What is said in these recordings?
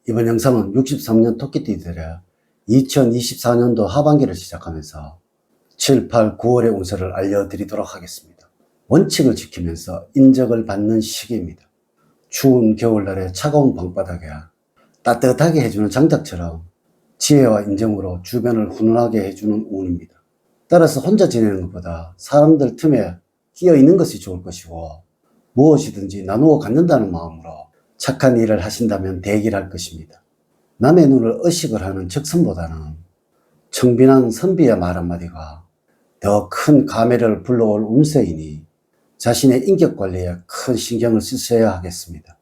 이번 영상은 63년 토끼띠들의 2024년도 하반기를 시작하면서 7, 8, 9월의 운세를 알려드리도록 하겠습니다. 원칙을 지키면서 인적을 받는 시기입니다. 추운 겨울날의 차가운 방바닥에 따뜻하게 해주는 장작처럼 지혜와 인정으로 주변을 훈훈하게 해주는 운입니다. 따라서 혼자 지내는 것보다 사람들 틈에 끼어 있는 것이 좋을 것이고, 무엇이든지 나누어 갖는다는 마음으로 착한 일을 하신다면 대기를 할 것입니다. 남의 눈을 의식을 하는 적성보다는 청빈한 선비의 말 한마디가 더 큰 감회를 불러올 운세이니 자신의 인격 관리에 큰 신경을 쓰셔야 하겠습니다.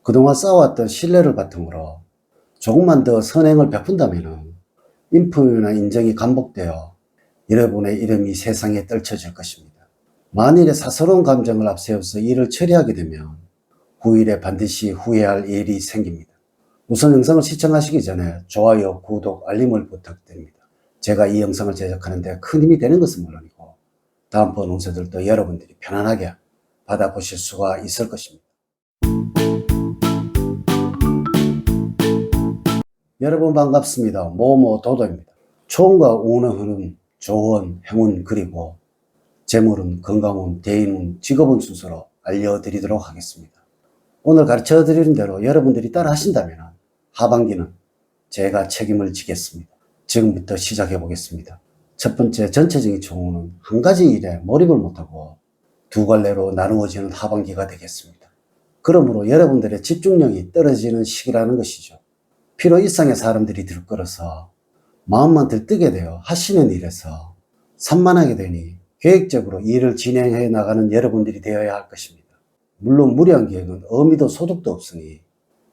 그동안 쌓아왔던 신뢰를 바탕으로 조금만 더 선행을 베푼다면 인품이나 인정이 감복되어 여러분의 이름이 세상에 떨쳐질 것입니다. 만일에 사사로운 감정을 앞세워서 일을 처리하게 되면 후일에 반드시 후회할 일이 생깁니다. 우선 영상을 시청하시기 전에 좋아요, 구독, 알림을 부탁드립니다. 제가 이 영상을 제작하는데 큰 힘이 되는 것은 물론이고 다음번 운세들도 여러분들이 편안하게 받아보실 수가 있을 것입니다. 여러분 반갑습니다. 모모도도입니다. 초운과 운의 흐름, 조언, 행운, 그리고 재물운, 건강운, 대인운, 직업운 순서로 알려드리도록 하겠습니다. 오늘 가르쳐드리는 대로 여러분들이 따라 하신다면 하반기는 제가 책임을 지겠습니다. 지금부터 시작해 보겠습니다. 첫 번째, 전체적인 총운은 한 가지 일에 몰입을 못하고 두 갈래로 나누어지는 하반기가 되겠습니다. 그러므로 여러분들의 집중력이 떨어지는 시기라는 것이죠. 필요 이상의 사람들이 들끓어서 마음만 들뜨게 되어 하시는 일에서 산만하게 되니 계획적으로 일을 진행해 나가는 여러분들이 되어야 할 것입니다. 물론 무리한 계획은 의미도 소득도 없으니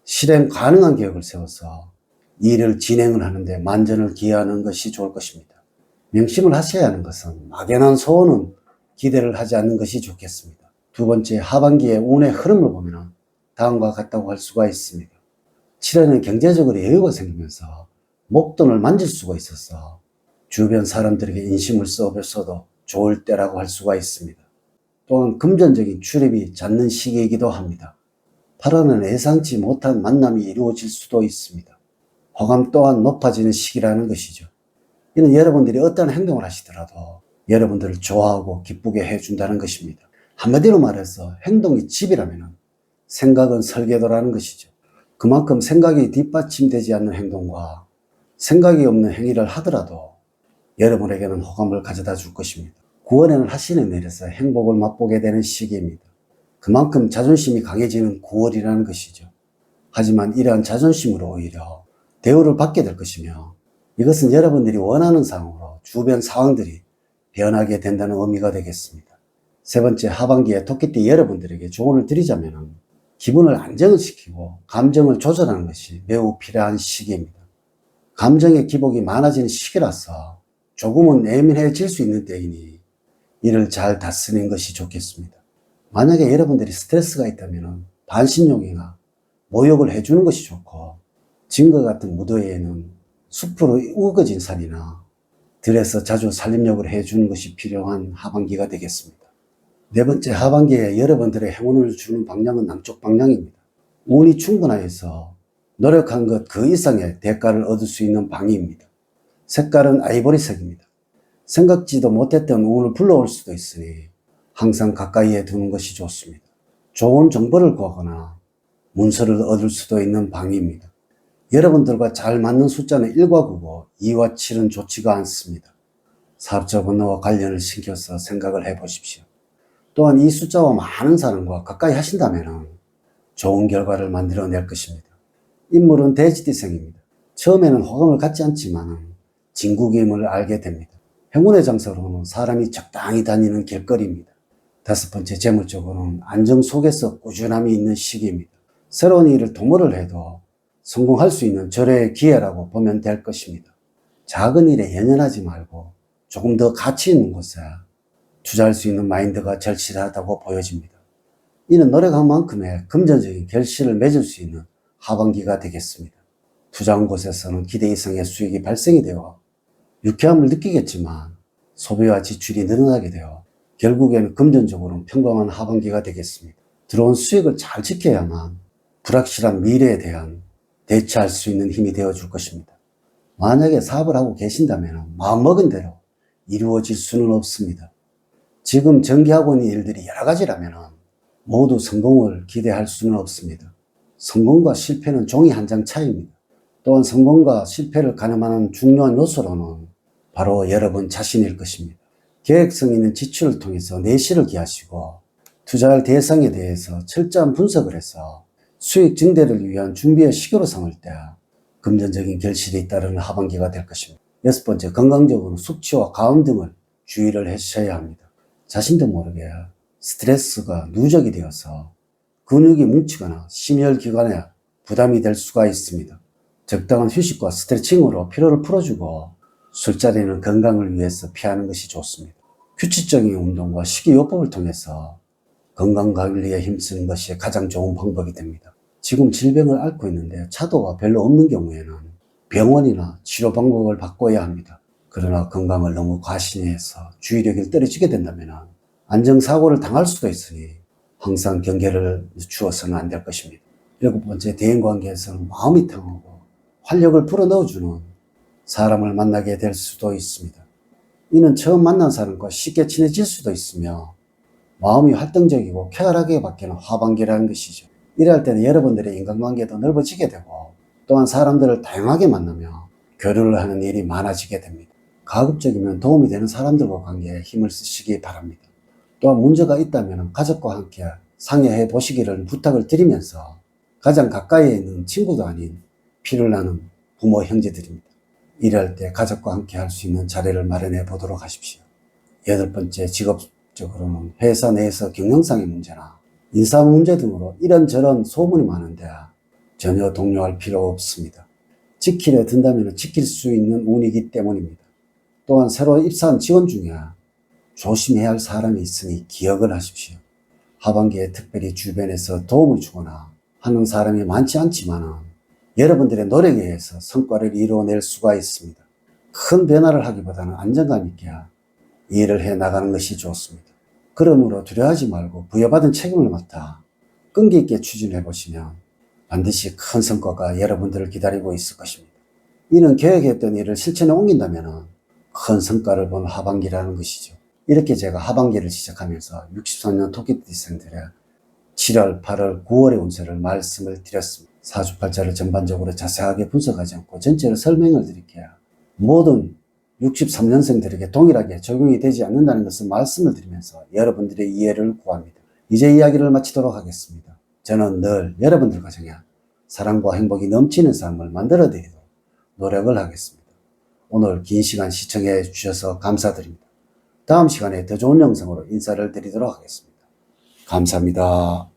실행 가능한 계획을 세워서 일을 진행을 하는데 만전을 기하는 것이 좋을 것입니다. 명심을 하셔야 하는 것은 막연한 소원은 기대를 하지 않는 것이 좋겠습니다. 두 번째, 하반기의 운의 흐름을 보면 다음과 같다고 할 수가 있습니다. 7월에는 경제적으로 여유가 생기면서 목돈을 만질 수가 있어서 주변 사람들에게 인심을 써서도 좋을 때라고 할 수가 있습니다. 또한 금전적인 출입이 잦는 시기이기도 합니다. 8월은 예상치 못한 만남이 이루어질 수도 있습니다. 호감 또한 높아지는 시기라는 것이죠. 이는 여러분들이 어떤 행동을 하시더라도 여러분들을 좋아하고 기쁘게 해준다는 것입니다. 한마디로 말해서 행동이 집이라면 생각은 설계도라는 것이죠. 그만큼 생각이 뒷받침되지 않는 행동과 생각이 없는 행위를 하더라도 여러분에게는 호감을 가져다 줄 것입니다. 9월에는 하시는 일에서 행복을 맛보게 되는 시기입니다. 그만큼 자존심이 강해지는 9월이라는 것이죠. 하지만 이러한 자존심으로 오히려 대우를 받게 될 것이며, 이것은 여러분들이 원하는 상황으로 주변 상황들이 변하게 된다는 의미가 되겠습니다. 세 번째, 하반기에 토끼띠 여러분들에게 조언을 드리자면 기분을 안정을 시키고 감정을 조절하는 것이 매우 필요한 시기입니다. 감정의 기복이 많아지는 시기라서 조금은 예민해질 수 있는 때이니 이를 잘 다스리는 것이 좋겠습니다. 만약에 여러분들이 스트레스가 있다면 반신욕이나 모욕을 해주는 것이 좋고, 지금과 같은 무더위에는 숲으로 우거진 산이나 들에서 자주 산림욕을 해주는 것이 필요한 하반기가 되겠습니다. 네 번째, 하반기에 여러분들의 행운을 주는 방향은 남쪽 방향입니다. 운이 충분하여서 노력한 것 그 이상의 대가를 얻을 수 있는 방위입니다. 색깔은 아이보리색입니다. 생각지도 못했던 운을 불러올 수도 있으니 항상 가까이에 두는 것이 좋습니다. 좋은 정보를 구하거나 문서를 얻을 수도 있는 방위입니다. 여러분들과 잘 맞는 숫자는 1과 9고 2와 7은 좋지가 않습니다. 사업자 번호와 관련을 신경써 생각을 해보십시오. 또한 이 숫자와 많은 사람과 가까이 하신다면 좋은 결과를 만들어낼 것입니다. 인물은 돼지띠생입니다. 처음에는 호감을 갖지 않지만 진국임을 알게 됩니다. 행운의 장소로는 사람이 적당히 다니는 길거리입니다. 다섯 번째, 재물적으로는 안정 속에서 꾸준함이 있는 시기입니다. 새로운 일을 도모를 해도 성공할 수 있는 절호의 기회라고 보면 될 것입니다. 작은 일에 연연하지 말고 조금 더 가치 있는 곳에 투자할 수 있는 마인드가 절실하다고 보여집니다. 이는 노력한 만큼의 금전적인 결실을 맺을 수 있는 하반기가 되겠습니다. 투자한 곳에서는 기대 이상의 수익이 발생이 되어 유쾌함을 느끼겠지만 소비와 지출이 늘어나게 되어 결국에는 금전적으로는 평범한 하반기가 되겠습니다. 들어온 수익을 잘 지켜야만 불확실한 미래에 대한 대처할 수 있는 힘이 되어줄 것입니다. 만약에 사업을 하고 계신다면 마음먹은 대로 이루어질 수는 없습니다. 지금 전개하고 있는 일들이 여러 가지라면 모두 성공을 기대할 수는 없습니다. 성공과 실패는 종이 한 장 차이입니다. 또한 성공과 실패를 가늠하는 중요한 요소로는 바로 여러분 자신일 것입니다. 계획성 있는 지출을 통해서 내실을 기하시고 투자할 대상에 대해서 철저한 분석을 해서 수익 증대를 위한 준비의 시기로 삼을 때 금전적인 결실이 따르는 하반기가 될 것입니다. 여섯 번째, 건강적으로 숙취와 가음 등을 주의를 하셔야 합니다. 자신도 모르게 스트레스가 누적이 되어서 근육이 뭉치거나 심혈기관에 부담이 될 수가 있습니다. 적당한 휴식과 스트레칭으로 피로를 풀어주고 술자리는 건강을 위해서 피하는 것이 좋습니다. 규칙적인 운동과 식이요법을 통해서 건강관리에 힘쓰는 것이 가장 좋은 방법이 됩니다. 지금 질병을 앓고 있는데 차도가 별로 없는 경우에는 병원이나 치료 방법을 바꿔야 합니다. 그러나 건강을 너무 과신해서 주의력이 떨어지게 된다면 안정사고를 당할 수도 있으니 항상 경계를 주어서는 안 될 것입니다. 일곱 번째, 대인관계에서는 마음이 통하고 활력을 불어넣어주는 사람을 만나게 될 수도 있습니다. 이는 처음 만난 사람과 쉽게 친해질 수도 있으며 마음이 활동적이고 쾌활하게 바뀌는 하반기라는 것이죠. 이럴 때는 여러분들의 인간관계도 넓어지게 되고 또한 사람들을 다양하게 만나며 교류를 하는 일이 많아지게 됩니다. 가급적이면 도움이 되는 사람들과 관계에 힘을 쓰시기 바랍니다. 또한 문제가 있다면 가족과 함께 상의해 보시기를 부탁을 드리면서 가장 가까이에 있는 친구도 아닌 피를 나는 부모 형제들입니다. 이럴 때 가족과 함께 할 수 있는 자리를 마련해 보도록 하십시오. 여덟 번째, 직업적으로는 회사 내에서 경영상의 문제나 인사 문제 등으로 이런저런 소문이 많은데 전혀 동요할 필요 없습니다. 지키려 든다면 지킬 수 있는 운이기 때문입니다. 또한 새로 입사한 직원 중에 조심해야 할 사람이 있으니 기억을 하십시오. 하반기에 특별히 주변에서 도움을 주거나 하는 사람이 많지 않지만 여러분들의 노력에 의해서 성과를 이루어낼 수가 있습니다. 큰 변화를 하기보다는 안정감 있게 일을 해 나가는 것이 좋습니다. 그러므로 두려워하지 말고 부여받은 책임을 맡아 끈기 있게 추진해 보시면 반드시 큰 성과가 여러분들을 기다리고 있을 것입니다. 이는 계획했던 일을 실천에 옮긴다면 큰 성과를 본 하반기라는 것이죠. 이렇게 제가 하반기를 시작하면서 64년 토끼띠생들의 7월, 8월, 9월의 운세를 말씀을 드렸습니다. 사주팔자를 전반적으로 자세하게 분석하지 않고 전체를 설명을 드릴게요. 모든 63년생들에게 동일하게 적용이 되지 않는다는 것을 말씀을 드리면서 여러분들의 이해를 구합니다. 이제 이야기를 마치도록 하겠습니다. 저는 늘 여러분들 가정에 사랑과 행복이 넘치는 삶을 만들어 드리도록 노력을 하겠습니다. 오늘 긴 시간 시청해 주셔서 감사드립니다. 다음 시간에 더 좋은 영상으로 인사를 드리도록 하겠습니다. 감사합니다.